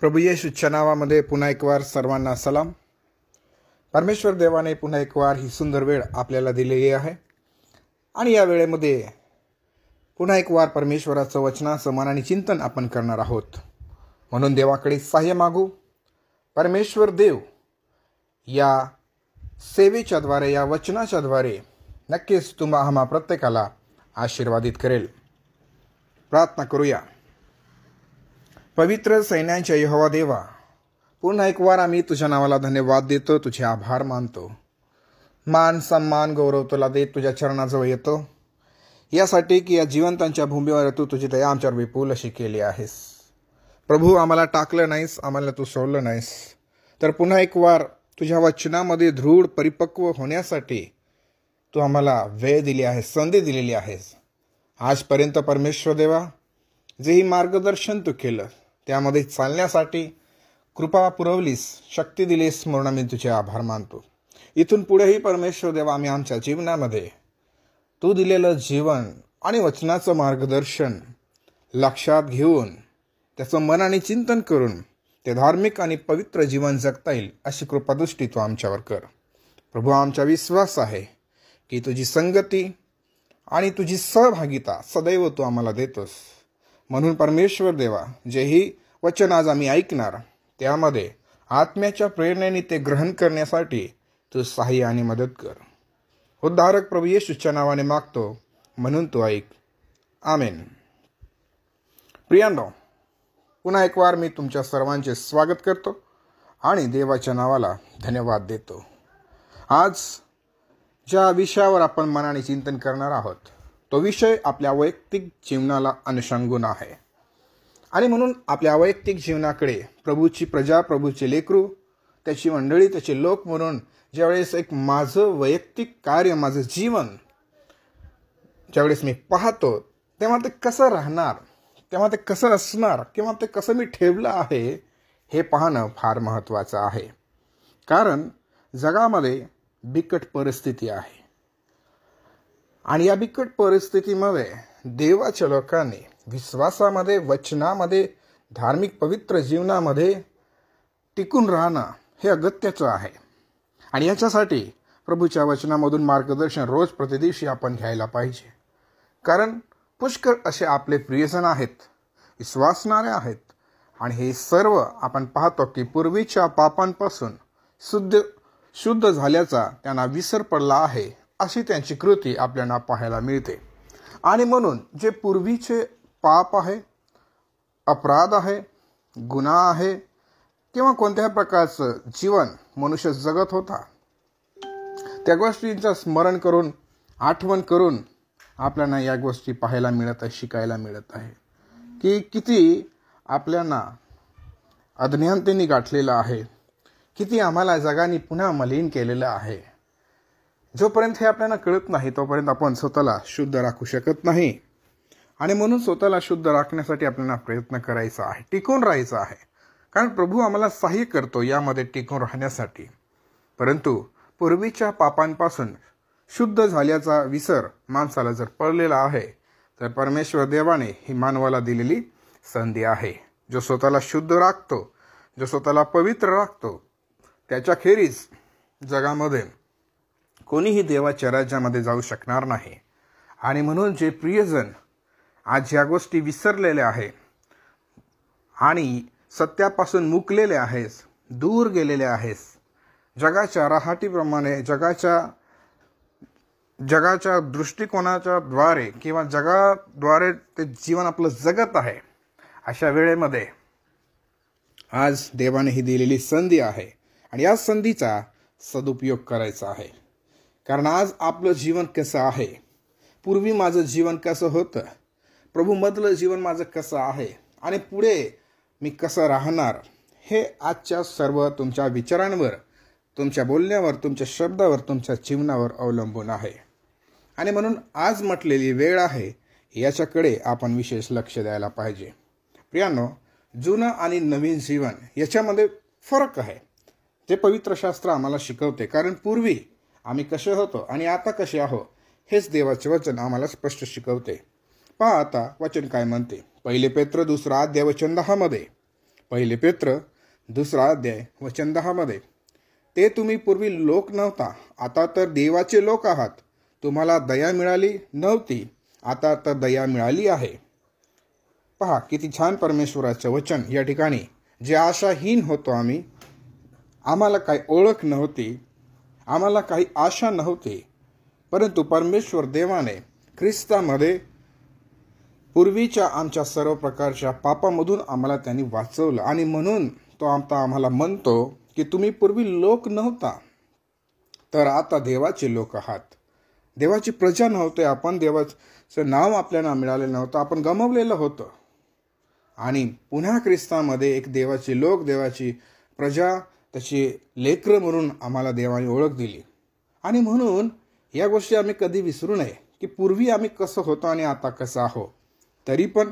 प्रभू येशूच्या नावामध्ये पुन्हा एक वार सर्वांना सलाम. परमेश्वर देवाने पुन्हा एक वार ही सुंदर वेळ आपल्याला दिलेली आहे आणि या वेळेमध्ये पुन्हा एक वार परमेश्वराचं वचनाचं मनाने चिंतन आपण करणार आहोत. म्हणून देवाकडे सहाय्य मागू. परमेश्वर देव या सेवेच्या द्वारे, या वचनाच्या द्वारे नक्कीच आम्हा प्रत्येकाला आशीर्वादित करेल. प्रार्थना करूया. पवित्र सैन्यांच्या यहोवा देवा, पुन्हा एक वार आम्ही तुझ्या नावाला धन्यवाद देतो, तुझे आभार मानतो. मान सन्मान गौरव तुला देत तुझ्या चरणाजवळ येतो, यासाठी की या जिवंतांच्या भूमीवर तू तुझी दया आमच्यावर विपुल अशी केली आहेस. प्रभू, आम्हाला टाकलं नाहीस, आम्हाला तू सोडलं नाहीस, तर पुन्हा एक वार तुझ्या वचनामध्ये दृढ परिपक्व होण्यासाठी तू आम्हाला वेळ दिली आहेस, संधी दिलेली आहेस. आजपर्यंत परमेश्वर देवा, जेही मार्गदर्शन तू केलं त्यामध्ये चालण्यासाठी कृपा पुरवलीस, शक्ती दिलीस, म्हणून आम्ही तुझे आभार मानतो. इथून पुढेही परमेश्वर देवा, आम्ही आमच्या जीवनामध्ये तू दिलेलं जीवन आणि वचनाचं मार्गदर्शन लक्षात घेऊन त्याचं मनाने चिंतन करून ते धार्मिक आणि पवित्र जीवन जगता येईल अशी कृपादृष्टी तू आमच्यावर कर. प्रभू, आमचा विश्वास आहे की तुझी संगती आणि तुझी सहभागिता सदैव तू आम्हाला देतोस. म्हणून परमेश्वर देवा, जेही वचन आज आम्ही ऐकणार त्यामध्ये आत्म्याच्या प्रेरणेने ते ग्रहण करण्यासाठी तू सहाय्य आणि मदत कर. उद्धारक प्रभू येशूच्या नावाने मागतो, म्हणून तू ऐक. आमेन. प्रियांनो, पुन्हा एक वार मी तुमच्या सर्वांचे स्वागत करतो आणि देवाच्या नावाला धन्यवाद देतो. आज ज्या विषयावर आपण मनाने चिंतन करणार आहोत तो विषय आपल्या वैयक्तिक जीवनाला अनुषंगून आहे. आणि म्हणून आपल्या वैयक्तिक जीवनाकडे प्रभूची प्रजा, प्रभूचे लेकरू, त्याची मंडळी, त्याचे लोक म्हणून ज्यावेळेस एक माझं वैयक्तिक कार्य, माझं जीवन ज्यावेळेस मी पाहतो तेव्हा ते कसं राहणार, तेव्हा ते कसं असणार, किंवा ते कसं मी ठेवलं आहे हे पाहणं फार महत्त्वाचं आहे. कारण जगामध्ये बिकट परिस्थिती आहे आणि या बिकट परिस्थितीमध्ये देवाच्या लोकांनी विश्वासामध्ये, वचनामध्ये, धार्मिक पवित्र जीवनामध्ये टिकून राहणं हे अगत्याचं आहे. आणि याच्यासाठी प्रभूच्या वचनामधून मार्गदर्शन रोज प्रतिदिवशी आपण घ्यायला पाहिजे. कारण पुष्कळ असे आपले प्रियजन आहेत, विश्वासणारे आहेत, आणि हे सर्व आपण पाहतो की पूर्वीच्या पापांपासून शुद्ध झाल्याचा त्यांना विसर पडला आहे, अशी त्यांची कृती आपल्याला पाहायला मिळते. आणि म्हणून जे पूर्वीचे पाप आहे, अपराध आहे, गुन्हा आहे, किंवा कोणत्याही प्रकारचं जीवन मनुष्य जगत होता, त्या गोष्टींचं स्मरण करून, आठवण करून आपल्याला या गोष्टी पाहायला मिळत आहे, शिकायला मिळत आहे की किती आपल्याला अज्ञानतेने गाठलेलं आहे, किती आम्हाला जगाने पुन्हा मलिन केलेलं आहे. जोपर्यंत हे आपल्याला कळत नाही तोपर्यंत आपण स्वतःला शुद्ध राखू शकत नाही. आणि म्हणून स्वतःला शुद्ध राखण्यासाठी आपल्याला प्रयत्न करायचा आहे, टिकून राहायचं आहे. कारण प्रभू आम्हाला सहाय्य करतो यामध्ये टिकून राहण्यासाठी. परंतु पूर्वीच्या पापांपासून शुद्ध झाल्याचा विसर माणसाला जर पडलेला आहे तर परमेश्वर देवाने ही मानवाला दिलेली संधी आहे. जो स्वतःला शुद्ध राखतो, जो स्वतःला पवित्र राखतो, त्याच्याखेरीज जगामध्ये कोणीही देवाच्या राज्यामध्ये जाऊ शकणार नाही. आणि म्हणून जे प्रियजन आज या गोष्टी विसरलेल्या आहे आणि सत्यापासून मुकलेले आहेस, दूर गेलेले आहेस, जगाच्या राहाटीप्रमाणे, जगाच्या दृष्टिकोनाच्या द्वारे किंवा जगाद्वारे ते जीवन आपलं जगत आहे, अशा वेळेमध्ये आज देवाने ही दिलेली संधी आहे आणि या संधीचा सदुपयोग करायचा आहे. कारण आज आपलं जीवन कसं आहे, पूर्वी माझं जीवन कसं होतं, प्रभूमधलं जीवन माझं कसं आहे आणि पुढे मी कसं राहणार, हे आजच्या सर्व तुमच्या विचारांवर, तुमच्या बोलण्यावर, तुमच्या शब्दावर, तुमच्या जीवनावर अवलंबून आहे. आणि म्हणून आज म्हटलेली वेळ आहे, याच्याकडे आपण विशेष लक्ष द्यायला पाहिजे. प्रियांनो, जुनं आणि नवीन जीवन याच्यामध्ये फरक आहे, ते पवित्र शास्त्र आम्हाला शिकवते. कारण पूर्वी आम्ही कसे होतो आणि आता कसे आहोत हेच देवाचे वचन आम्हाला स्पष्ट शिकवते. पहा आता वचन काय म्हणते. 1 पेत्र 2 अध्याय वचन 10 मध्ये 1 पेत्र 2:10 मध्ये, ते तुम्ही पूर्वी लोक नव्हता, आता तर देवाचे लोक आहात. तुम्हाला दया मिळाली नव्हती, आता तर दया मिळाली आहे. पहा किती छान परमेश्वराचं वचन या ठिकाणी. जे आशाहीन होतो आम्हाला काही ओळख नव्हती, आम्हाला काही आशा नव्हती, परंतु परमेश्वर देवाने ख्रिस्तामध्ये पूर्वीच्या आमच्या सर्व प्रकारच्या पापामधून आम्हाला त्यांनी वाचवलं. आणि म्हणून तो आता आम्हाला म्हणतो की तुम्ही पूर्वी लोक नव्हता, तर आता देवाचे लोक आहात. देवाची प्रजा नव्हते आपण, देवाचं नाव आपल्याला मिळालेलं नव्हतं, आपण गमावलेलं होतं. आणि पुन्हा ख्रिस्तामध्ये एक देवाचे लोक, देवाची प्रजा, त्याची लेकरं म्हणून आम्हाला देवाने ओळख दिली. आणि म्हणून या गोष्टी आम्ही कधी विसरू नये की पूर्वी आम्ही कसं होतो आणि आता कसं आहो. तरी पण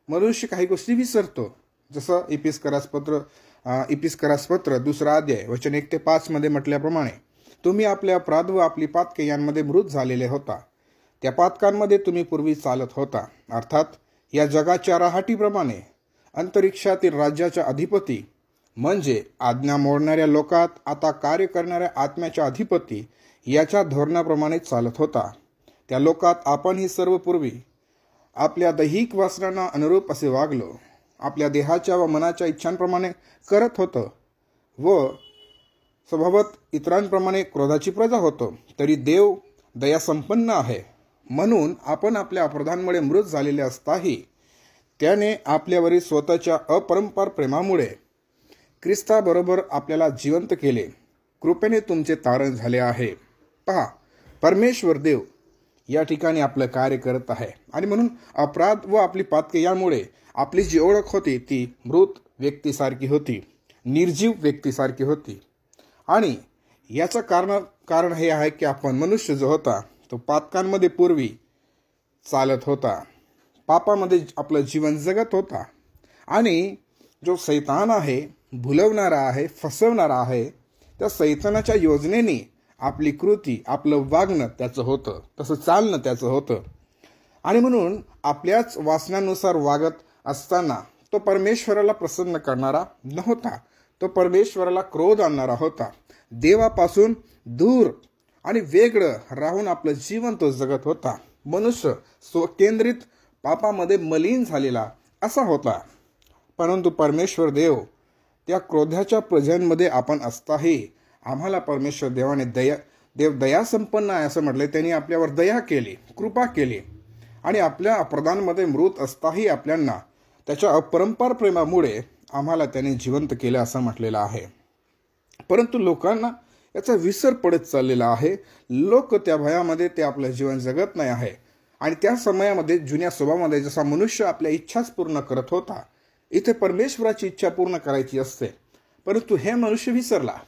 मनुष्य काही गोष्टी विसरतो. जसं इपिस्करास पत्र 2 वचन 1-5 मध्ये म्हटल्याप्रमाणे, तुम्ही आपल्या अपराध व आपली पातके यांमध्ये मृत झालेले होता. त्या पातकांमध्ये तुम्ही पूर्वी चालत होता, अर्थात या जगाच्या राहाटीप्रमाणे, अंतरिक्षातील राज्याच्या अधिपती म्हणजे आज्ञा मोडणाऱ्या लोकात आता कार्य करणाऱ्या आत्म्याच्या अधिपती याच्या धोरणाप्रमाणे चालत होता. त्या लोकात आपण ही सर्व पूर्वी आपल्या दैहिक वासनांना अनुरूप असे वागलो, आपल्या देहाच्या व मनाच्या इच्छांप्रमाणे करत होतो व स्वभावात इतरांप्रमाणे क्रोधाची प्रजा होतो. तरी देव दयासंपन्न आहे, म्हणून आपण आपल्या अपराधांमुळे मृत झालेले असताही त्याने आपल्यावरील स्वतःच्या अपरंपार प्रेमामुळे ख्रिस्ताबरोबर आपल्याला जिवंत केले. कृपेने तुमचे तारण झाले आहे. पहा, परमेश्वर देव या ठिकाणी आपलं कार्य करत आहे. आणि म्हणून अपराध व आपली पातके यामुळे आपली जी ओळख होती ती मृत व्यक्तीसारखी होती, निर्जीव व्यक्तीसारखी होती. आणि याचं कारण हे आहे की आपण मनुष्य जो होता तो पातकांमध्ये पूर्वी चालत होता, पापामध्ये आपलं जीवन जगत होता. आणि जो सैतान आहे, भुलवणारा आहे, फसवणारा आहे, त्या सैतानाच्या योजनेने आपली कृती, आपलं वागणं त्याचं होतं, तसं चालणं त्याचं होतं. आणि म्हणून आपल्याच वासनानुसार वागत असताना तो परमेश्वराला प्रसन्न करणारा नव्हता, तो परमेश्वराला क्रोध आणणारा होता. देवापासून दूर आणि वेगळं राहून आपलं जीवन तो जगत होता. मनुष्य स्वकेंद्रित पापामध्ये मलिन झालेला असा होता. परंतु परमेश्वर देव त्या क्रोधाच्या प्रजांमध्ये आपण असताही आम्हाला परमेश्वर देवाने देव दयासंपन्न आहे असं म्हटले. त्यांनी आपल्यावर दया केली, कृपा केली. आणि आपल्या अपराधांमध्ये मृत असताही आपल्यांना त्याच्या अपरंपार प्रेमामुळे आम्हाला त्याने जिवंत केलं असं म्हटलेलं आहे. परंतु लोकांना याचा विसर पडत चाललेला आहे. लोक त्या भयामध्ये ते आपलं जीवन जगत नाही आहे. आणि त्या समयामध्ये जुन्या स्वभावामध्ये जसा मनुष्य आपल्या इच्छाच पूर्ण करत होता, इथे परमेश्वराची इच्छा पूर्ण करायची असते, परंतु हे मनुष्य विसरला.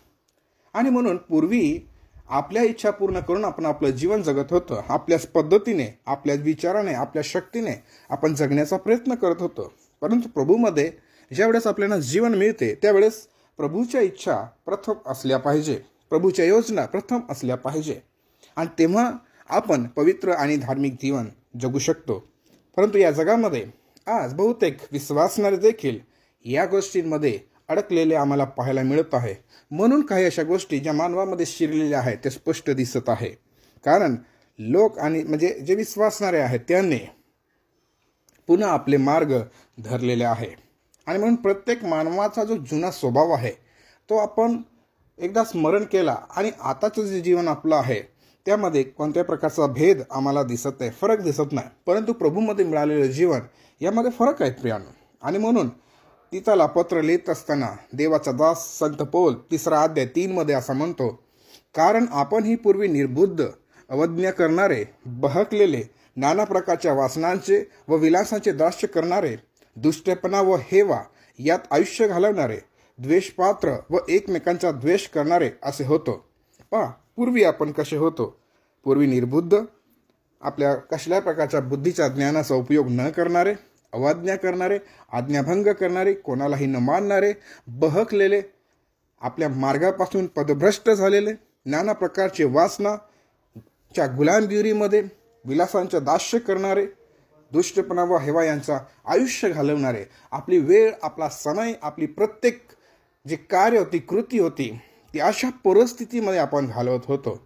आणि म्हणून पूर्वी आपल्या इच्छा पूर्ण करून आपण आपलं जीवन जगत होतं, आपल्याच पद्धतीने, आपल्या विचाराने, आपल्या शक्तीने आपण जगण्याचा प्रयत्न करत होतो. परंतु प्रभूमध्ये ज्यावेळेस आपल्याला जीवन मिळते त्यावेळेस प्रभूच्या इच्छा प्रथम असल्या पाहिजे, प्रभूच्या योजना प्रथम असल्या पाहिजे, आणि तेव्हा आपण पवित्र आणि धार्मिक जीवन जगू शकतो. परंतु या जगामध्ये आज बहुतेक विश्वासणारे देखील या गोष्टींमध्ये अडकलेले आम्हाला पाहायला मिळत आहे. म्हणून काही अशा गोष्टी ज्या मानवामध्ये शिरलेल्या आहेत ते स्पष्ट दिसत आहे. कारण लोक आणि म्हणजे जे विश्वासणारे आहेत त्यांनी पुन्हा आपले मार्ग धरलेले आहे. आणि म्हणून प्रत्येक मानवाचा जो जुना स्वभाव आहे तो आपण एकदा स्मरण केला आणि आताचं जे जीवन आपलं आहे त्यामध्ये कोणत्या प्रकारचा भेद आम्हाला दिसत नाही, फरक दिसत नाही. परंतु प्रभूमध्ये मिळालेलं जीवन यामध्ये फरक आहे प्रियानो. आणि म्हणून तिथला पत्र लिहित असताना देवाचा दास संत पौल 3 मध्ये असं म्हणतो, कारण आपण ही पूर्वी निर्बुद्ध, अवज्ञा करणारे, बहकलेले, नाना प्रकारच्या वासनांचे व विलासांचे दास्य करणारे, दुष्टपणा व हेवा यात आयुष्य घालवणारे, द्वेषपात्र व एकमेकांचा द्वेष करणारे असे होतो. पहा, पूर्वी आपण कसे होतो. पूर्वी निर्बुद्ध, आपल्या कसल्या प्रकारच्या बुद्धीच्या ज्ञानाचा उपयोग न करणारे, अवज्ञा करणारे, आज्ञाभंग करणारे, कोणालाही न मानणारे, बहकलेले, आपल्या मार्गापासून पदभ्रष्ट झालेले, नाना प्रकारचे वासनाच्या गुलामगिरीमध्ये विलासांचे दास्य करणारे, दुष्टपणा व हेवा यांचा आयुष्य घालवणारे, आपली वेळ, आपला समय, आपली प्रत्येक जे कार्य होती, कृती होती, ती अशा परिस्थितीमध्ये आपण घालवत होतो.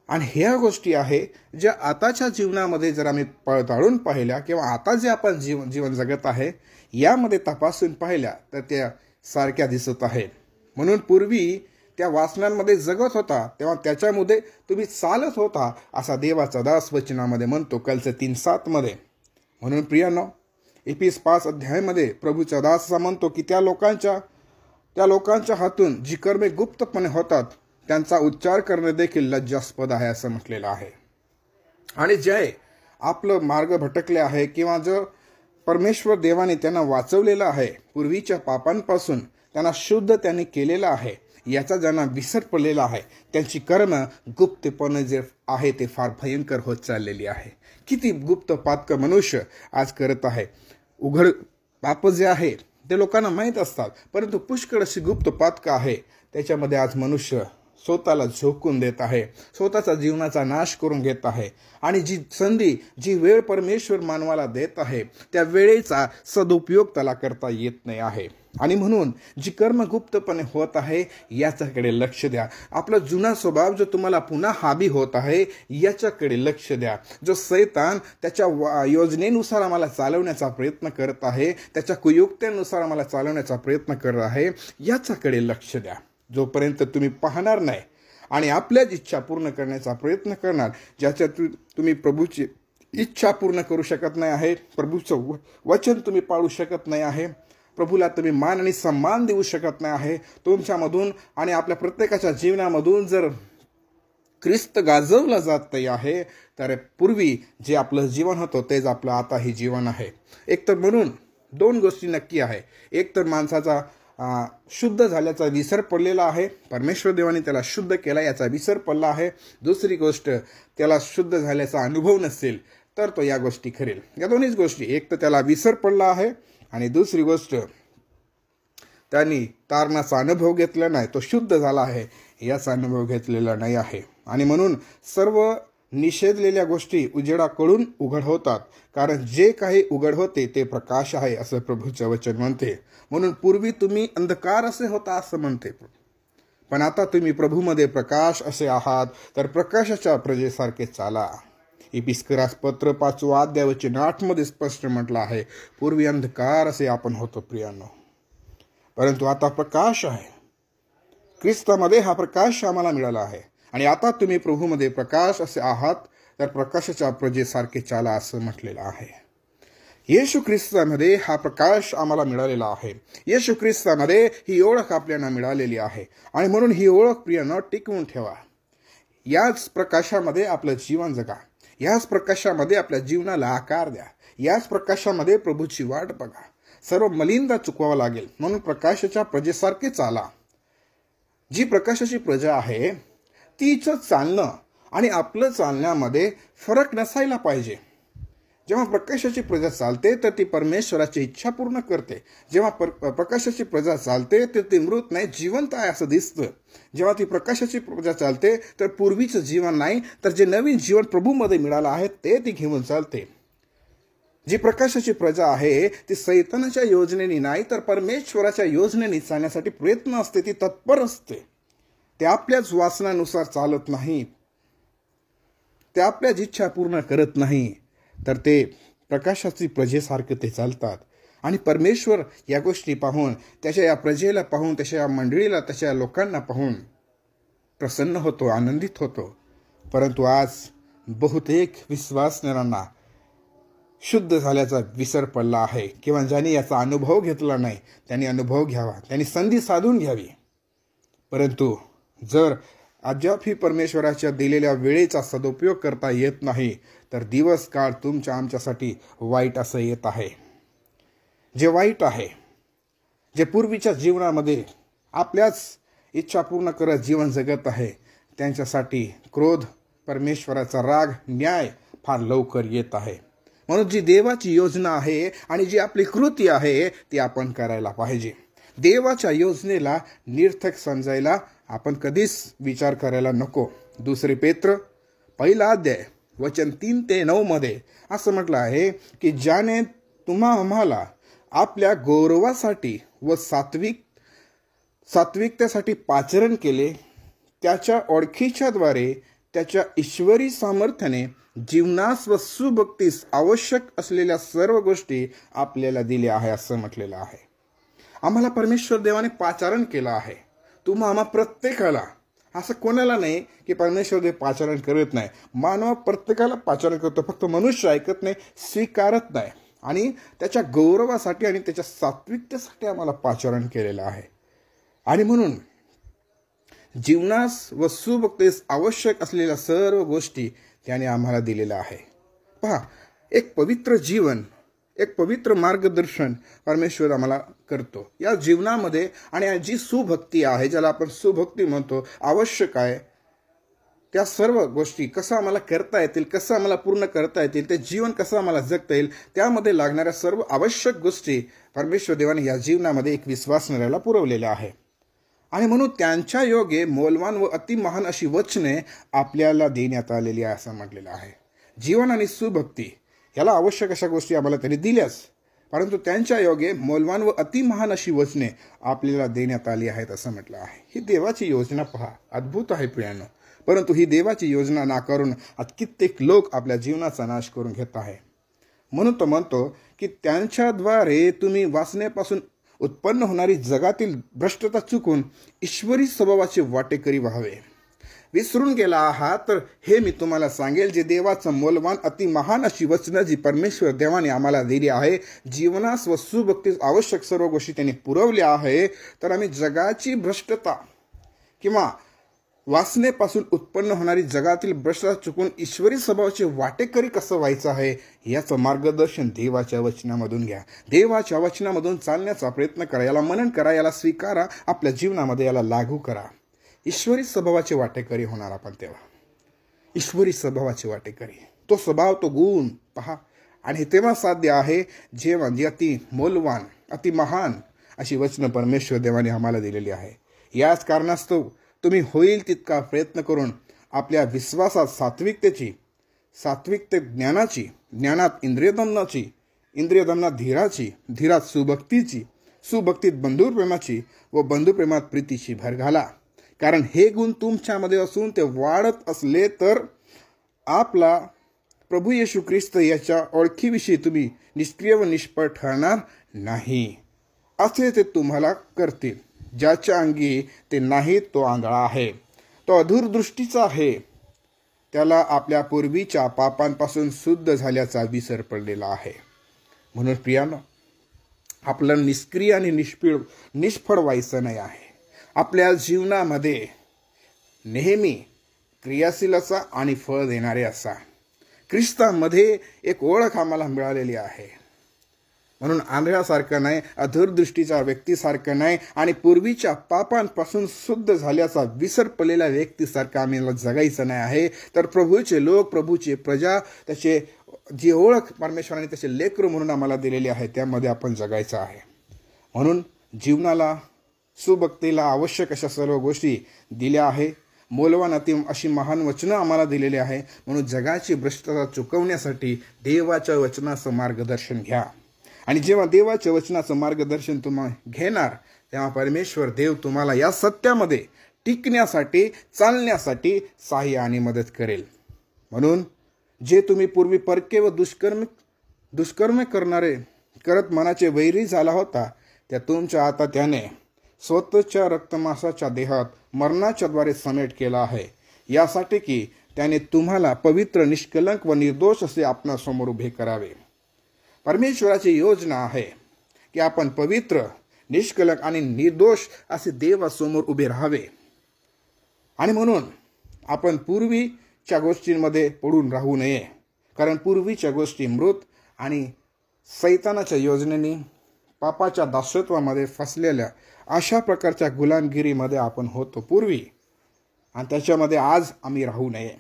आणि ह्या गोष्टी आहे ज्या आताच्या जीवनामध्ये जर आम्ही पडताळून पाहिल्या किंवा आता जे आपण जीवन जगत आहे यामध्ये तपासून पाहिल्या तर त्या सारख्या दिसत आहेत. म्हणून पूर्वी त्या वासनांमध्ये जगत होता तेव्हा त्याच्यामध्ये तुम्ही चालत होता असा देवाचा दास वचनामध्ये म्हणतो कलसे 3:7 मध्ये. म्हणून प्रियानो, इफिस 5 अध्यायामध्ये प्रभूचा दास असा म्हणतो की त्या लोकांच्या हातून जी कर्मे गुप्तपणे होतात त्यांचा उच्चार करणे देखील लज्जास्पद आहे असं म्हटलेलं आहे. आणि जे आपलं मार्ग भटकले आहे किंवा जो परमेश्वर देवाने त्यांना वाचवलेला आहे, पूर्वीच्या पापांपासून त्यांना शुद्ध त्यांनी केलेलं आहे, याचा ज्यांना विसर पडलेला आहे, त्यांची कर्म गुप्तपणे जे आहे ते फार भयंकर होत चाललेली आहे. किती गुप्त पातक मनुष्य आज करत आहे. उघड पाप जे आहे ते लोकांना माहीत असतात, परंतु पुष्कळ अशी गुप्त पातक आहे त्याच्यामध्ये आज मनुष्य स्वतःला झोकून देत आहे, स्वतःचा जीवनाचा नाश करून घेत आहे. आणि जी संधी, जी वेळ परमेश्वर मानवाला देत आहे त्या वेळेचा सदुपयोग त्याला करता येत नाही आहे. आणि म्हणून जी कर्म गुप्तपणे होत आहे याच्याकडे लक्ष द्या. आपला जुना स्वभाव जो तुम्हाला पुन्हा हावी होत आहे याच्याकडे लक्ष द्या. जो सैतान त्याच्या योजनेनुसार आम्हाला चालवण्याचा प्रयत्न करत आहे, त्याच्या कुयुक्त्यानुसार आम्हाला चालवण्याचा प्रयत्न करत आहे, याच्याकडे लक्ष द्या. जोपर्यंत तुम्ही पाहणार नाही आणि आपल्याच इच्छा पूर्ण करण्याचा प्रयत्न करणार, ज्याच्यात तुम्ही प्रभूची इच्छा पूर्ण करू शकत नाही आहे, प्रभूचं वचन तुम्ही पाळू शकत नाही आहे, प्रभूला तुम्ही मान आणि सन्मान देऊ शकत नाही आहे, तुमच्यामधून आणि आपल्या प्रत्येकाच्या जीवनामधून जर ख्रिस्त गाजवला जात नाही आहे, तर पूर्वी जे आपलं जीवन होतं तेच आपलं आताही जीवन आहे. एक तर म्हणून 2 गोष्टी नक्की आहे. एक तर माणसाचा शुद्ध झाल्याचा विसर पडलेला आहे, परमेश्वर देवाने त्याला शुद्ध केला याचा विसर पडला आहे. दुसरी गोष्ट, त्याला शुद्ध झाल्याचा अनुभव नसेल तर तो या गोष्टी करेल. या दोन्हीच गोष्टी, एक तर त्याला विसर पडला आहे आणि दुसरी गोष्ट त्यांनी तारणाचा अनुभव घेतला नाही, तो शुद्ध झाला आहे याचा अनुभव घेतलेला नाही आहे. आणि म्हणून सर्व निषेधलेल्या गोष्टी उजेडाकडून उघड होतात, कारण जे काही उघड होते ते प्रकाश आहे असं प्रभूचे वचन म्हणते. म्हणून पूर्वी तुम्ही अंधकार असे होता असं म्हणते, पण आता तुम्ही प्रभूमध्ये प्रकाश असे आहात, तर प्रकाशाच्या प्रजेसारखे चाला. इफिसकरास पत्र 5 अध्याय वचन 8 मध्ये स्पष्ट म्हटलं आहे, पूर्वी अंधकार असे आपण होतो प्रियांनो, परंतु आता प्रकाश आहे. ख्रिस्तामध्ये हा प्रकाश आम्हाला मिळाला आहे. आणि आता तुम्ही प्रभूमध्ये प्रकाश असे आहात, तर प्रकाशाच्या प्रजेसारखे चाला असं म्हटलेलं आहे. येशू ख्रिस्तामध्ये हा प्रकाश आम्हाला मिळालेला आहे. येशू ख्रिस्तामध्ये ही ओळख आपल्याला मिळालेली आहे. आणि म्हणून ही ओळख प्रियानं टिकवून ठेवा. याच प्रकाशामध्ये आपलं जीवन जगा, याच प्रकाशामध्ये आपल्या जीवनाला आकार द्या, याच प्रकाशामध्ये प्रभूची वाट बघा. सर्व मलिनता चुकवावं लागेल, म्हणून प्रकाशाच्या प्रजेसारखे चाला. जी प्रकाशाची प्रजा आहे तिचं चालणं आणि आपलं चालण्यामध्ये फरक नसायला पाहिजे. जेव्हा प्रकाशाची प्रजा चालते तर ती परमेश्वराची इच्छा पूर्ण करते. जेव्हा प्रकाशाची प्रजा चालते तर ती मृत नाही, जिवंत आहे असं दिसतं. जेव्हा ती प्रकाशाची प्रजा चालते तर पूर्वीचं जीवन नाही, तर जे नवीन जीवन प्रभूमध्ये मिळालं आहे ते ती घेऊन चालते. जी प्रकाशाची प्रजा आहे ती सैतानाच्या योजनेने नाही, तर परमेश्वराच्या योजनेने चालण्यासाठी प्रयत्न असते, ती तत्पर असते. ते आपल्याच वासनानुसार चालत नाही, ते आपल्याच इच्छा पूर्ण करत नाही, तर ते प्रकाशाची प्रजेसारखे ते चालतात. आणि परमेश्वर या गोष्टी पाहून, त्याच्या या प्रजेला पाहून, त्याच्या या मंडळीला, त्याच्या लोकांना पाहून प्रसन्न होतो, आनंदित होतो. परंतु आज बहुतेक विश्वासणाऱ्यांना शुद्ध झाल्याचा विसर पडला आहे, किंवा ज्यांनी याचा अनुभव घेतला नाही त्यांनी अनुभव घ्यावा, त्यांनी संधी साधून घ्यावी. परंतु जर अद्यापही परमेश्वराच्या दिलेल्या वेळेचा सदुपयोग करता येत नाही, तर दिवस काळ तुमच्या आमच्यासाठी वाईट असं येत आहे. जे वाईट आहे, जे पूर्वीच्या जीवनामध्ये आपल्याच इच्छा पूर्ण करत जीवन जगत आहे, त्यांच्यासाठी क्रोध, परमेश्वराचा राग, न्याय फार लवकर येत आहे. म्हणून जी देवाची योजना आहे आणि जी आपली कृती आहे ती आपण करायला पाहिजे. देवाच्या योजनेला निर्थक समजायला आपण कधीच विचार करायला नको. 2 पेत्र 1 अध्याय वचन 3-9 मध्ये असं म्हटलं आहे की ज्याने आम्हाला आपल्या गौरवासाठी व सात्विकतेसाठी पाचारण केले, त्याच्या ओळखीच्या द्वारे त्याच्या ईश्वरी सामर्थ्याने जीवनास व सुभक्तीस आवश्यक असलेल्या सर्व गोष्टी आपल्याला दिल्या आहे असं म्हटलेलं आहे. आम्हाला परमेश्वर देवाने पाचारण केलं आहे. आम्हा प्रत्येकाला, असं कोणाला नाही की परमेश्वर देव पाचारण करत नाही. मानव प्रत्येकाला पाचारण करतो, फक्त मनुष्य ऐकत नाही, स्वीकारत नाही. आणि त्याच्या गौरवासाठी आणि त्याच्या सात्विकतेसाठी आम्हाला पाचारण केलेलं आहे. आणि म्हणून जीवनास व सुभक्तीस आवश्यक असलेल्या सर्व गोष्टी त्याने आम्हाला दिलेल्या आहे. पहा, एक पवित्र जीवन, एक पवित्र मार्गदर्शन परमेश्वर आम्हाला करतो या जीवनामध्ये. आणि जी सुभक्ती आहे, ज्याला आपण सुभक्ती म्हणतो, आवश्यक आहे, त्या सर्व गोष्टी कसं आम्हाला करता येतील, कसं आम्हाला पूर्ण करता येतील, ते जीवन कसं आम्हाला जगता येईल, त्यामध्ये लागणाऱ्या सर्व आवश्यक गोष्टी परमेश्वर देवाने या जीवनामध्ये एक विश्वासणाऱ्याला पुरवलेल्या आहे. आणि म्हणून त्यांच्या योगे मौल्यवान व अतिमहान अशी वचने आपल्याला देण्यात आलेली आहे असं म्हटलेलं आहे. जीवन आणि सुभक्ती याला आवश्यक अशा गोष्टी आम्हाला त्यांनी दिल्याच, परंतु त्यांच्या योगे मौल्यवान व अतिमहान अशी वचने आपल्याला देण्यात आली आहेत असं म्हटलं आहे. ही देवाची योजना पहा, अद्भुत आहे प्रियांनो. परंतु ही देवाची योजना नाकारून आज कित्येक लोक आपल्या जीवनाचा नाश करून घेत आहे. म्हणून तो म्हणतो की त्यांच्याद्वारे तुम्ही वासनेपासून उत्पन्न होणारी जगातील भ्रष्टता चुकून ईश्वरी स्वभावाचे वाटेकरी व्हावे. विसरून गेला आहात तर हे मी तुम्हाला सांगेल, जे देवाचं मौल्यवान अतिमहान अशी वचनं जी परमेश्वर देवाने आम्हाला दिली आहे, जीवनास व सुभक्तीस आवश्यक सर्व गोष्टी त्यांनी पुरवल्या आहे, तर आम्ही जगाची भ्रष्टता किंवा वासनेपासून उत्पन्न होणारी जगातील भ्रष्टता चुकून ईश्वरी स्वभावाचे वाटेकरी कसं व्हायचं आहे, याचं मार्गदर्शन देवाच्या वचनामधून घ्या. देवाच्या वचनामधून चालण्याचा प्रयत्न करा, याला मनन करा, याला स्वीकारा, आपल्या जीवनामध्ये याला लागू करा. ईश्वरी स्वभावाचे वाटेकरी होणार आपण तेव्हा. ईश्वरी स्वभावाचे वाटेकरी, तो स्वभाव, तो गुण पहा. आणि तेव्हा साध्य आहे जेव्हा जी अति मौल्यवान, अति महान अशी वचनं परमेश्वर देवाने आम्हाला दिलेली आहे. याच कारणास्तव तुम्ही होईल तितका प्रयत्न करून आपल्या विश्वासात सात्विकते ज्ञानाची, ज्ञानात इंद्रियदमनाची, इंद्रियदमनात धीराची, धीरात सुभक्तीची, सुभक्तीत बंधुप्रेमाची व बंधुप्रेमात प्रीतीची भर घाला. कारण हे गुण तुमच्यामध्ये असून ते वाढत असले तर आपला प्रभू येशू ख्रिस्त याच्या ओळखीविषयी तुम्ही निष्क्रिय व निष्फळ ठरणार नाही. असे ते तुम्हाला करतील. ज्याच्या अंगी ते नाही तो आंधळा आहे, तो अधूरदृष्टीचा आहे, त्याला आपल्या पूर्वीच्या पापांपासून शुद्ध झाल्याचा विसर पडलेला आहे. म्हणून प्रियानो, आपलं निष्क्रिय आणि निष्फळ व्हायचं नाही आहे. आपल्या जीवनामध्ये नेहमी क्रियाशील असा आणि फळ देणारे असा. ख्रिस्तामध्ये एक ओळख आम्हाला मिळालेली आहे. म्हणून आंधळ्यासारखं नाही, अधूरदृष्टीच्या व्यक्तीसारखं नाही, आणि पूर्वीच्या पापांपासून शुद्ध झाल्याचा विसर पडलेल्या व्यक्तीसारखं आम्हाला जगायचं नाही आहे. तर प्रभूचे लोक, प्रभूचे प्रजा, त्याचे जी ओळख परमेश्वराने त्याचे लेकरू म्हणून आम्हाला दिलेली आहे, त्यामध्ये आपण जगायचं आहे. म्हणून जीवनाला, सुभक्तीला आवश्यक अशा सर्व गोष्टी दिल्या आहे. मौल्यवान अशी महान वचनं आम्हाला दिलेली आहे. म्हणून जगाची भ्रष्टता चुकवण्यासाठी देवाच्या वचनाचं मार्गदर्शन घ्या. आणि जेव्हा देवाच्या वचनाचं मार्गदर्शन तुम्ही घेणार, तेव्हा परमेश्वर देव तुम्हाला या सत्यामध्ये टिकण्यासाठी, चालण्यासाठी सहाय्य आणि मदत करेल. म्हणून जे तुम्ही पूर्वी परके व दुष्कर्म करत मनाचे वैरी झाला होता, त्या तुमच्या आता त्याने स्वतःच्या रक्तमांसाच्या देहात मरणाच्या द्वारे समेट केला आहे, यासाठी की त्याने तुम्हाला पवित्र, निष्कलंक व निर्दोष असे आपणासमोर उभे करावे. परमेश्वराची योजना आहे की आपण पवित्र, निष्कलंक आणि निर्दोष असे देवासमोर उभे राहावे. आणि म्हणून आपण पूर्वीच्या गोष्टींमध्ये पडून राहू नये, कारण पूर्वीच्या गोष्टी मृत आणि सैतानाच्या योजनेने पापाच्या दासत्वामध्ये फसलेल्या अशा प्रकारच्या गुलामगिरीमध्ये आपण होतो पूर्वी, आणि त्याच्यामध्ये आज आम्ही राहू नये.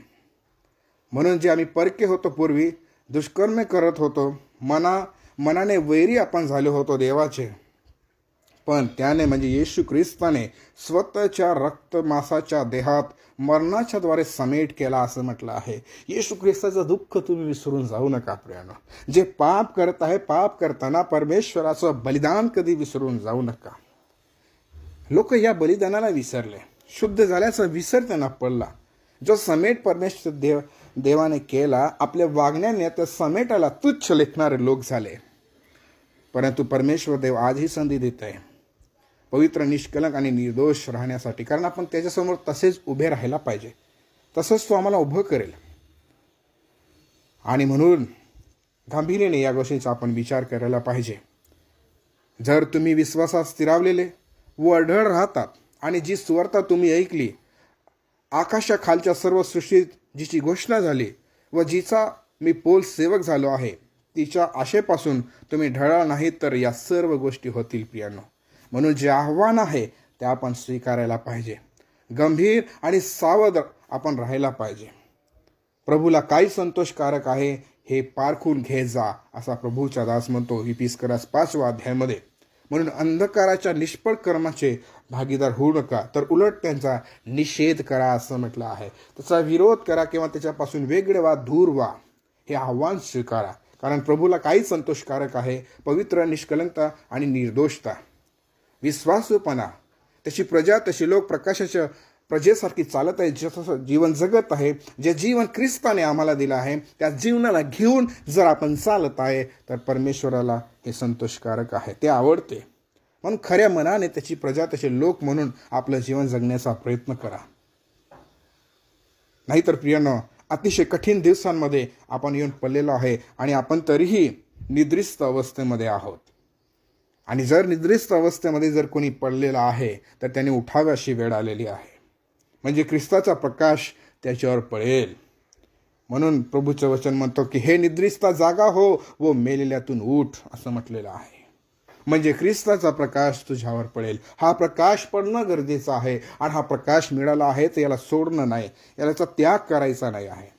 म्हणून जे आम्ही परके होतो पूर्वी, दुष्कर्म करत होतो, मनाने वैरी आपण झालो होतो देवाचे, पण त्याने म्हणजे येशू ख्रिस्ताने स्वतःच्या रक्तमासाच्या देहात मरणाच्या द्वारे समेट केला असं म्हटलं आहे. येशू ख्रिस्ताचं दुःख तुम्ही विसरून जाऊ नका प्रियानो. जे पाप करत आहे, पाप करताना परमेश्वराचं बलिदान कधी विसरून जाऊ नका. लोक या बलिदानाला विसरले, शुद्ध झाल्याचा विसर त्यांना पडला. जो समेट परमेश्वर देवाने केला, आपल्या वागण्याने त्या समेटाला तुच्छ लेखणारे लोक झाले. परंतु परमेश्वर देव आजही संधी देत आहे पवित्र, निष्कलंक आणि निर्दोष राहण्यासाठी. कारण आपण त्याच्यासमोर तसेच उभे राहायला पाहिजे. तसंच तो आम्हाला उभं करेल. आणि म्हणून गांभीर्याने या गोष्टीचा आपण विचार करायला पाहिजे. जर तुम्ही विश्वासात स्थिरावलेले व अढळ राहतात आणि जी सुवार्ता तुम्ही ऐकली, आकाशाखालच्या सर्व सृष्टीत जिची घोषणा झाली व जिचा मी पोल सेवक झालो आहे, तिच्या आशेपासून तुम्ही ढळा नाहीत, तर या सर्व गोष्टी होतील प्रियांनो. म्हणून जे आव्हान आहे ते आपण स्वीकारायला पाहिजे. गंभीर आणि सावध आपण राहायला पाहिजे. प्रभूला काय संतोषकारक आहे हे पारखून घे जा, असा प्रभूचा दास म्हणतो इपिस्करास 5व्या अध्यायामध्ये. म्हणून अंधकाराच्या निष्फळ कर्माचे भागीदार होऊ नका, तर उलट त्यांचा निषेध करा असं म्हटलं आहे. त्याचा विरोध करा किंवा त्याच्यापासून वेगळे व्हा, दूर व्हा. हे आव्हान स्वीकारा. कारण प्रभूला काही संतोषकारक आहे? पवित्र, निष्कलंकता आणि निर्दोषता, विश्वासूपणा. त्याची प्रजा, तशी लोक प्रकाशाच्या प्रजेसारखी चालत आहे, जसं जीवन जगत आहे. जे जीवन ख्रिस्ताने आम्हाला दिलं आहे त्या जीवनाला घेऊन जर आपण चालत आहे तर परमेश्वराला हे संतोषकारक आहे, ते आवडते. म्हणून खऱ्या मनाने त्याची प्रजा, त्याचे लोक म्हणून आपलं जीवन जगण्याचा प्रयत्न करा. नाहीतर प्रियानो, अतिशय कठीण दिवसांमध्ये आपण येऊन पडलेलो आहे आणि आपण तरीही निद्रिस्त अवस्थेमध्ये आहोत. आणि जर निद्रिस्त अवस्थेमध्ये जर कोणी पडलेला आहे तर त्याने उठावे अशी वेळ आलेली आहे. म्हणजे ख्रिस्ताचा प्रकाश त्याच्यावर पडेल. म्हणून प्रभूचं वचन म्हणतो की हे निद्रिस्ता जागा हो व मेलेल्यातून उठ, असं म्हटलेलं आहे. म्हणजे ख्रिस्ताचा प्रकाश तुझ्यावर पडेल. हा प्रकाश पडणं गरजेचं आहे. आणि हा प्रकाश मिळाला आहे तर याला सोडणं नाही, याचा त्याग करायचा नाही आहे.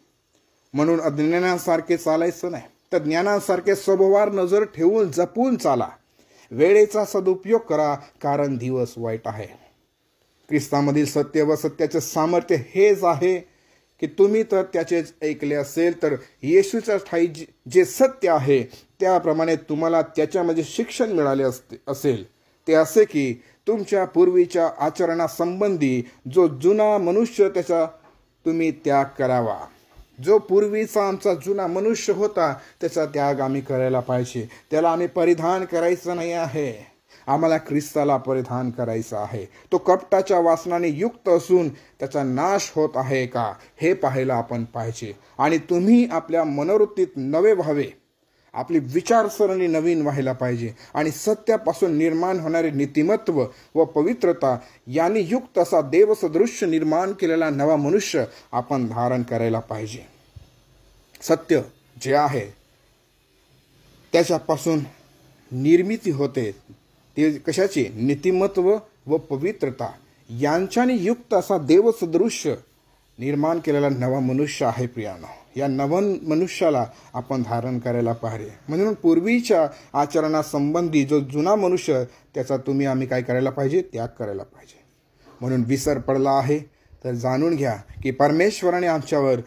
म्हणून अज्ञानासारखे चालायचं नाही, तर ज्ञानासारखे स्वभावावर नजर ठेवून जपून चाला. वेळेचा सदुपयोग करा, कारण दिवस वाईट आहे. ख्रिस्तामधील सत्य व सत्याचे सामर्थ्य हेच आहे की तुम्ही तर त्याचेच ऐकले असेल, तर येशूच्या ठाई जे सत्य आहे त्याप्रमाणे तुम्हाला त्याच्यामध्ये शिक्षण मिळाले असेल. ते असे की तुमच्या पूर्वीच्या आचरणासंबंधी जो जुना मनुष्य त्याचा तुम्ही त्याग करावा. जो पूर्वीचा आमचा जुना मनुष्य होता त्याचा त्याग आम्ही करायला पाहिजे. त्याला आम्ही परिधान करायचं नाही आहे. आम्हाला ख्रिस्ताला परिधान करायचं आहे. तो कपटाच्या वासनाने युक्त असून त्याचा नाश होत आहे का हे पाहायला आपण पाहिजे. आणि तुम्ही आपल्या मनोवृत्तीत नवे व्हावे, आपली विचारसरणी नवीन व्हायला पाहिजे. आणि सत्यापासून निर्माण होणारे नीतिमत्व व पवित्रता यांनी युक्त असा देवसदृश्य निर्माण केलेला नवा मनुष्य आपण धारण करायला पाहिजे. सत्य जे आहे त्याच्यापासून निर्मिती होते. ते कशाची? नीतिमत्व व पवित्रता यांच्याने युक्त असा देवसदृश्य निर्माण केलेला नवा मनुष्य आहे प्रियानो. या नवन मनुष्याला आपण धारण करायला पाहिजे. म्हणून पूर्वीच्या आचरणासंबंधी जो जुना मनुष्य त्याचा आम्ही काय करायला पाहिजे? त्याग करायला पाहिजे. म्हणून विसर पडला आहे तर जाणून घ्या की परमेश्वराने आमच्यावर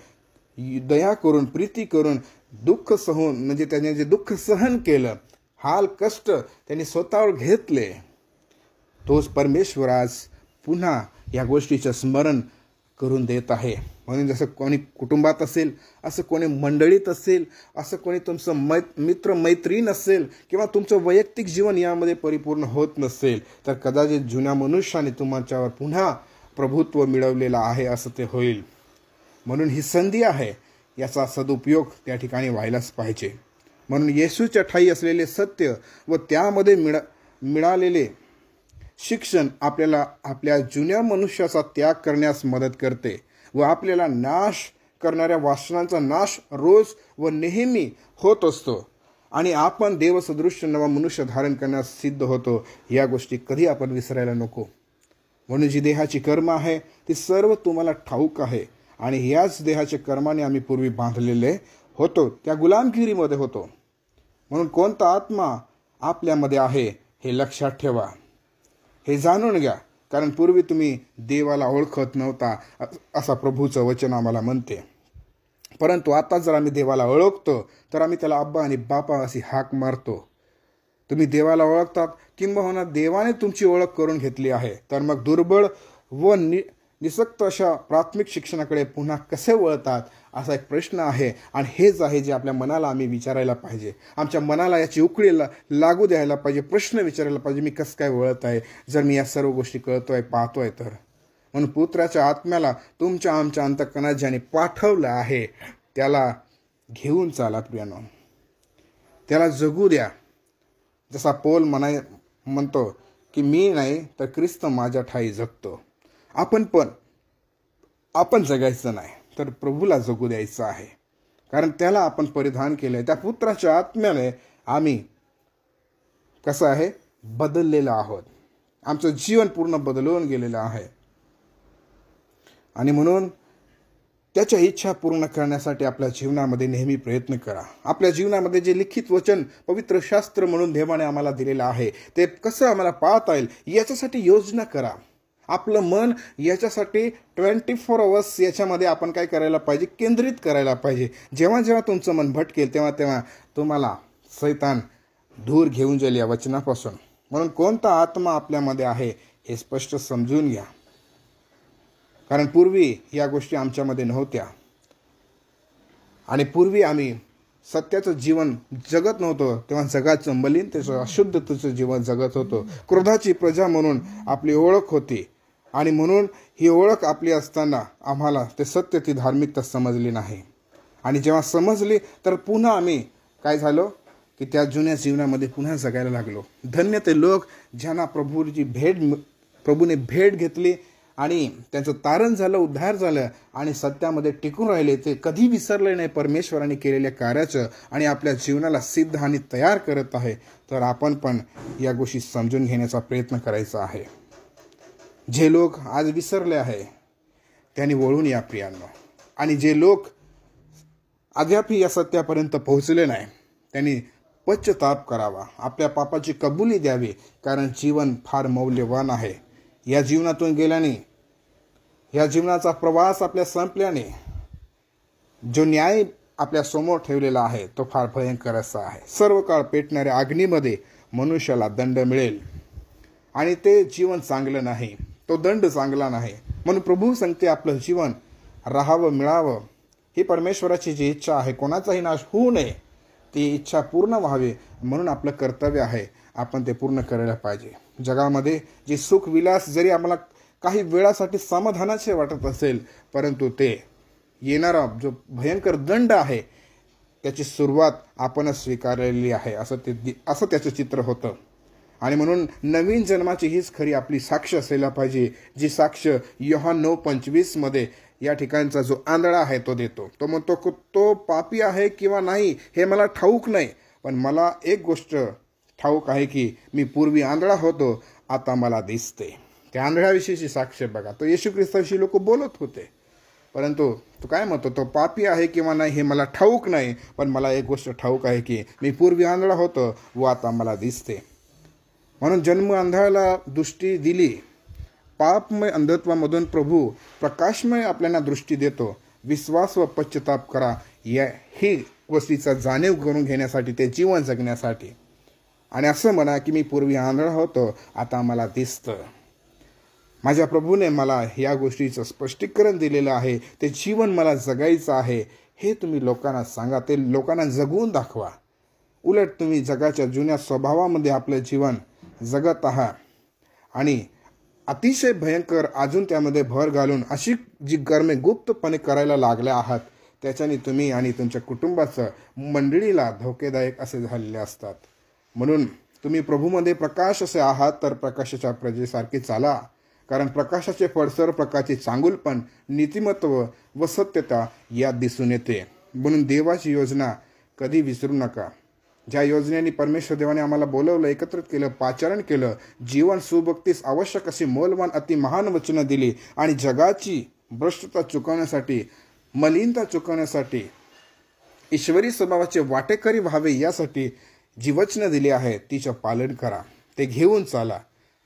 दया करून, प्रीती करून, दुःख सहून, म्हणजे त्याने जे दुःख सहन केलं, हाल कष्ट त्यांनी स्वतःवर घेतले, तोच परमेश्वर आज पुन्हा या गोष्टीचं स्मरण करून देत आहे. म्हणून जसं कोणी कुटुंबात असेल, असं कोणी मंडळीत असेल, असं कोणी तुमचं मित्र मैत्रीण असेल, किंवा तुमचं वैयक्तिक जीवन यामध्ये परिपूर्ण होत नसेल, तर कदाचित जुन्या मनुष्याने तुमच्यावर पुन्हा प्रभुत्व मिळवलेलं आहे असं ते होईल. म्हणून ही संधी आहे, याचा सदुपयोग त्या ठिकाणी व्हायलाच पाहिजे. म्हणून येशूच्या ठाई असलेले सत्य व त्यामध्ये मिळालेले शिक्षण आपल्याला आपल्या जुन्या मनुष्याचा त्याग करण्यास मदत करते व आपल्याला नाश करणाऱ्या वासनांचा नाश रोज व नेहमी होत असतो आणि आपण देवसदृश्य नवा मनुष्य धारण करण्यास सिद्ध होतो. या गोष्टी कधी आपण विसरायला नको. म्हणून जी देहाची कर्म आहे ती सर्व तुम्हाला ठाऊक आहे आणि याच देहाच्या कर्माने आम्ही पूर्वी बांधलेले होतो, त्या गुलामगिरीमध्ये होतो. म्हणून कोणता आत्मा आपल्यामध्ये आहे हे लक्षात ठेवा. हे जाणून घ्या, कारण पूर्वी तुम्ही देवाला ओळखत नव्हता असा प्रभूचं वचन आम्हाला म्हणते. परंतु आता जर आम्ही देवाला ओळखतो तर आम्ही त्याला अब्बा आणि बापा अशी हाक मारतो. तुम्ही देवाला ओळखतात, किंबहुना देवाने तुमची ओळख करून घेतली आहे, तर मग दुर्बळ व निसक्त अशा प्राथमिक शिक्षणाकडे पुन्हा कसे वळतात असा एक प्रश्न आहे. आणि हेच आहे जे आपल्या मनाला आम्ही विचारायला पाहिजे. आमच्या मनाला याची उकळी लागू द्यायला पाहिजे, प्रश्न विचारायला पाहिजे, मी कसं काय वळत आहे जर मी या सर्व गोष्टी कळतोय पाहतोय तर. म्हणून पुत्राच्या आत्म्याला तुमच्या आमच्या अंतःकरणात ज्याने पाठवलं आहे त्याला घेऊन चाला प्रियानो, त्याला जगू द्या. जसा पौल म्हणतो की मी नाही तर ख्रिस्त माझ्या ठाई जगतो. आपण जगायचं नाही तर प्रभूला जगू द्यायचं आहे, कारण त्याला आपण परिधान केलंय. त्या पुत्राच्या आत्म्याने आम्ही कसं आहे बदललेलं आहोत. आमचं जीवन पूर्ण बदलून गेलेलं आहे. आणि म्हणून त्याच्या इच्छा पूर्ण करण्यासाठी आपल्या जीवनामध्ये नेहमी प्रयत्न करा. आपल्या जीवनामध्ये जे लिखित वचन पवित्र शास्त्र म्हणून देवाने आम्हाला दिलेलं आहे ते कसं आम्हाला पाळता येईल याच्यासाठी योजना करा. आपलं मन याच्यासाठी 24 आवर्स याच्यामध्ये आपण काय करायला पाहिजे, केंद्रित करायला पाहिजे. जेव्हा जेव्हा तुमचं मन भटकेल तेव्हा तेव्हा तुम्हाला शैतान दूर घेऊन जाईल या वचनापासून. म्हणून कोणता आत्मा आपल्यामध्ये आहे हे स्पष्ट समजून घ्या, कारण पूर्वी या गोष्टी आमच्यामध्ये नव्हत्या. आणि पूर्वी आम्ही सत्याचं जीवन जगत नव्हतो, तेव्हा जगाचं मलिनतेचं अशुद्धतेचं जीवन जगत होतो. क्रोधाची प्रजा म्हणून आपली ओळख होती. आणि म्हणून ही ओळख आपली असताना आम्हाला ते सत्य, ती धार्मिकता समजली नाही. आणि जेव्हा समजली तर पुन्हा आम्ही काय झालो की त्या जुन्या जीवनामध्ये पुन्हा जगायला लागलो. धन्य ते लोक ज्यांना प्रभूने भेट घेतली आणि त्यांचं तारण झालं, उद्धार झालं आणि सत्यामध्ये टिकून राहिले. ते कधी विसरले नाही परमेश्वराने केलेल्या कार्याचं आणि आपल्या जीवनाला सिद्ध आणि तयार करत आहे. तर आपण पण या गोष्टी समजून घेण्याचा प्रयत्न करायचा आहे. जे लोक आज विसरले आहे त्यांनी वळून या प्रियांनो. आणि जे लोक अद्याप या सत्यापर्यंत पोहोचले नाही त्यांनी पश्चाताप करावा, आपल्या पापाची कबुली द्यावी, कारण जीवन फार मौल्यवान आहे. या जीवनातून गेल्याने, या जीवनाचा प्रवास आपल्या संपल्याने जो न्याय आपल्या समोर ठेवलेला आहे तो फार भयंकर असा आहे. सर्व काळ पेटणाऱ्या अग्नीमध्ये मनुष्याला दंड मिळेल आणि ते जीवन चांगलं नाही, तो दंड चांगला नाही. म्हणून प्रभू सांगते आपलं जीवन राहावं, मिळावं, ही परमेश्वराची जी इच्छा आहे. कोणाचाही नाश होऊ नये, ती इच्छा पूर्ण व्हावी म्हणून आपलं कर्तव्य आहे. आपण ते पूर्ण करायला पाहिजे. जगामध्ये जे सुख विलास जरी आम्हाला काही वेळासाठी समाधानाचे वाटत असेल, परंतु ते येणारा जो भयंकर दंड आहे त्याची सुरुवात आपणच स्वीकारलेली आहे असं त्याचं चित्र होतं. आणि म्हणून नवीन जन्माची हीच खरी आपली साक्ष असायला पाहिजे, जी साक्ष योहान 9:25 मध्ये या ठिकाणचा जो आंधळा आहे तो देतो. तो म्हणतो तो पापी आहे किंवा नाही हे मला ठाऊक नाही, पण मला एक गोष्ट ठाऊक आहे की मी पूर्वी आंधळा होतो, आता मला दिसते. त्या आंधळ्याविषयीची साक्ष बघा. तो येशू ख्रिस्ताविषयी लोक बोलत होते, परंतु तो काय म्हणतो, तो पापी आहे किंवा नाही हे मला ठाऊक नाही, पण मला एक गोष्ट ठाऊक आहे की मी पूर्वी आंधळा होतो व आता मला दिसते. म्हणून जन्म आंधळ्याला दृष्टी दिली. पापमय अंधत्वामधून प्रभू प्रकाशमय आपल्याला दृष्टी देतो. विश्वास व पश्चाताप करा ही गोष्टीचा जाणीव करून घेण्यासाठी, ते जीवन जगण्यासाठी. आणि असं म्हणा की मी पूर्वी आंधळा होतो, आता मला दिसतं. माझ्या प्रभूने मला या गोष्टीचं स्पष्टीकरण दिलेलं आहे. ते जीवन मला जगायचं आहे हे तुम्ही लोकांना सांगा, ते लोकांना जगवून दाखवा. उलट तुम्ही जगाच्या जुन्या स्वभावामध्ये आपलं जीवन जगत आहात आणि अतिशय भयंकर अजून त्यामध्ये भर घालून अशी जी कर्मे गुप्तपणे करायला लागल्या आहात, त्याच्याने तुम्ही आणि तुमच्या कुटुंबाचं मंडळीला धोकेदायक असे झालेले असतात. म्हणून तुम्ही प्रभूमध्ये प्रकाश असे आहात तर प्रकाशाच्या प्रजेसारखे चाला, कारण प्रकाशाचे फळ सर्व प्रकारचे चांगुलपण, नीतिमत्व व सत्यता यात दिसून येते. म्हणून देवाची योजना कधी विसरू नका. ज्या योजनेने परमेश्वर देवाने आम्हाला बोलवलं, एकत्रित केलं, पाचारण केलं, जीवन सुभक्तीस आवश्यक अशी मौल्यवान अति महान वचनं दिली आणि जगाची भ्रष्टता चुकवण्यासाठी, मलिनता चुकवण्यासाठी, ईश्वरी स्वभावाचे वाटेकरी व्हावे यासाठी जी वचनं दिली आहेत तिचं पालन करा, ते घेऊन चाला.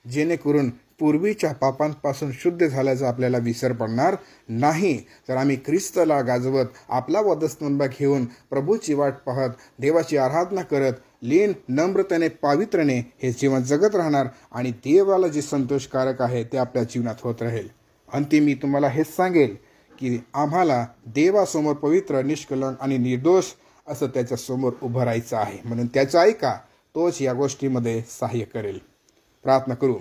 जेणेकरून पूर्वीच्या पापांपासून शुद्ध झाल्याचा आपल्याला विसर पडणार नाही. तर आम्ही ख्रिस्ताला गाजवत, आपला वधस्तंभ घेऊन, प्रभूची वाट पाहत, देवाची आराधना करत, लीन नम्रतेने, पावित्र्याने हे जीवन जगत राहणार आणि देवाला जे संतोषकारक आहे ते आपल्या जीवनात होत राहील. अंतिम मी तुम्हाला हेच सांगेल की आम्हाला देवासमोर पवित्र, निष्कलंक आणि निर्दोष असं त्याच्यासमोर उभं राहायचं आहे. म्हणून त्याचं ऐका, तोच या गोष्टीमध्ये सहाय्य करेल. प्रार्थना करू.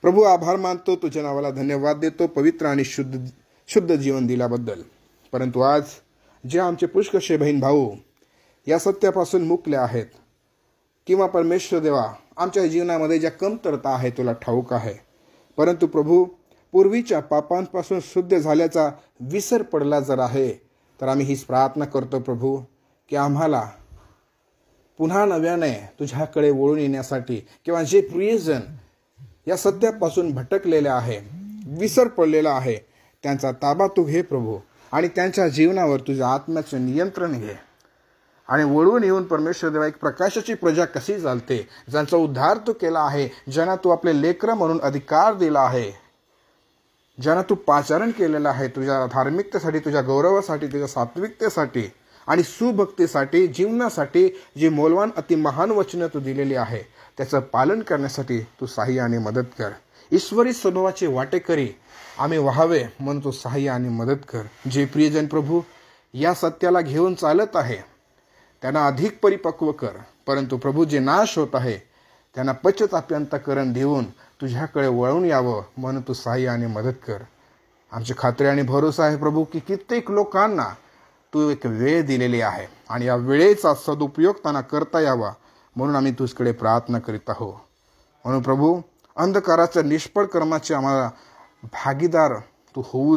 प्रभू, आभार मानतो, तुझ्या नावाला धन्यवाद देतो पवित्र आणि शुद्ध जीवन दिल्याबद्दल. परंतु आज जे आमचे पुष्कळसे बहीण भाऊ या सत्यापासून मुकले आहेत, किंवा परमेश्वर देवा आमच्या जीवनामध्ये ज्या कमतरता आहे तुला ठाऊक आहे, परंतु प्रभू पूर्वीच्या पापांपासून शुद्ध झाल्याचा विसर पडला जर आहे, तर आम्ही हीच प्रार्थना करतो प्रभू की आम्हाला पुन्हा नव्याने तुझ्याकडे वळून येण्यासाठी, किंवा जे प्रियजन या सत्यापासून भटकलेले आहे, विसर पडलेला आहे, त्यांचा ताबा तू घे प्रभू आणि त्यांच्या जीवनावर तुझ्या आत्म्याचे नियंत्रण घे आणि वळून येऊन परमेश्वर देवा एक प्रकाशाची प्रजा कशी चालते, ज्यांचा उद्धार तू केला आहे, ज्यांना तू आपले लेकरं म्हणून अधिकार दिला आहे, ज्यांना तू पाचारण केलेलं आहे तुझ्या धार्मिकतेसाठी, तुझ्या गौरवासाठी, तुझ्या सात्विकतेसाठी आणि सुभक्तीसाठी, जीवनासाठी जी मौल्यवान अति महान वचनं तू दिलेली आहे त्याचं पालन करण्यासाठी तू सहाय्य आणि मदत कर. ईश्वरी स्वभावाचे वाटेकरी आम्ही व्हावे म्हणून तू सहाय्य आणि मदत कर. जे प्रियजन प्रभू या सत्याला घेऊन चालत आहे त्यांना अधिक परिपक्व कर. परंतु प्रभू जे नाश होत आहे त्यांना पश्चातापी अंतःकरण देऊन तुझ्याकडे वळून यावं म्हणून तू सहाय्य आणि मदत कर. आमची खात्री आणि भरोसा आहे प्रभू की कित्येक लोकांना तू एक वेळ दिलेली आहे आणि या वेळेचा सदुपयोग त्यांना करता यावा म्हणून आम्ही तुझकडे प्रार्थना करीत आहोत. म्हणून प्रभू अंधकाराच्या निष्फळ कर्माचे आम्हाला भागीदार तू होऊ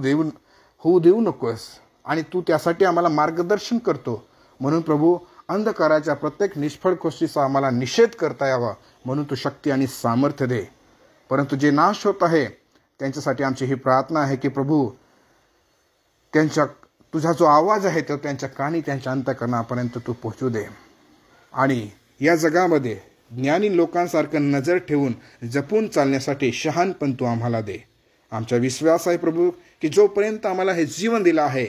देऊ नकोस आणि तू त्यासाठी आम्हाला मार्गदर्शन करतो. म्हणून प्रभू अंधकाराच्या प्रत्येक निष्फळ गोष्टीचा आम्हाला निषेध करता यावा म्हणून तू शक्ती आणि सामर्थ्य दे. परंतु जे नाश होत आहे त्यांच्यासाठी आमची ही प्रार्थना आहे की प्रभू तुझा जो आवाज आहे तो त्यांच्या कानी, त्यांच्या अंतःकरणापर्यंत तू पोहोचू दे आणि या जगामध्ये ज्ञानी लोकांसारखं नजर ठेवून जपून चालण्यासाठी शहाणपण तू आम्हाला दे. आमचा विश्वास आहे प्रभू की जोपर्यंत आम्हाला हे जीवन दिलं आहे,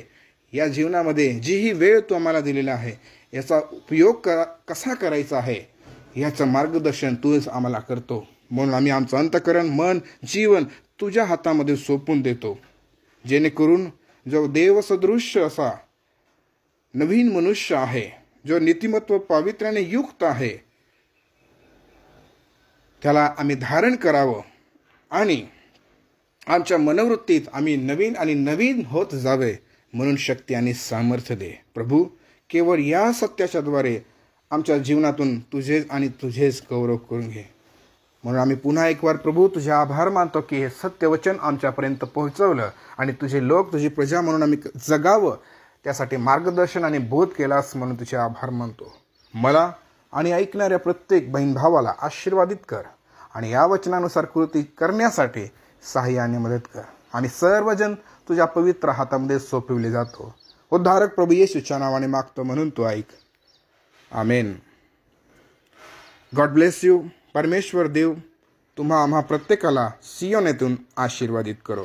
या जीवनामध्ये जी ही वेळ तू आम्हाला दिलेला आहे याचा उपयोग कसा करायचा आहे याचं मार्गदर्शन तूच आम्हाला करतो. म्हणून आम्ही आमचं अंतःकरण, मन, जीवन तुझ्या हातामध्ये सोपून देतो, जेणेकरून जो देवसदृश्य असा नवीन मनुष्य आहे, जो नीतिमत्व पावित्र्याने युक्त आहे, त्याला आम्ही धारण करावं आणि आमच्या मनोवृत्तीत आम्ही नवीन होत जावे म्हणून शक्ती आणि सामर्थ्य दे. प्रभू केवळ या सत्याच्याद्वारे आमच्या जीवनातून तुझेच गौरव करून घे. म्हणून आम्ही पुन्हा एक वार प्रभू तुझे आभार मानतो की हे सत्यवचन आमच्यापर्यंत पोहोचवलं आणि तुझे लोक, तुझी प्रजा म्हणून आम्ही जगावं त्यासाठी मार्गदर्शन आणि बोध केलास म्हणून तुझे आभार मानतो. मला आणि ऐकणाऱ्या प्रत्येक बहीण भावाला आशीर्वादित कर आणि या वचनानुसार कृती करण्यासाठी सहाय्य आणि मदत कर. आम्ही सर्वजण तुझ्या पवित्र हातामध्ये सोपविले जातो. उद्धारक प्रभू येशूच्या नावाने मागतो म्हणून तू ऐक. आमेन. God bless you. परमेश्वर देव आम्हा प्रत्येकाला सियोन येथून आशीर्वादित करो.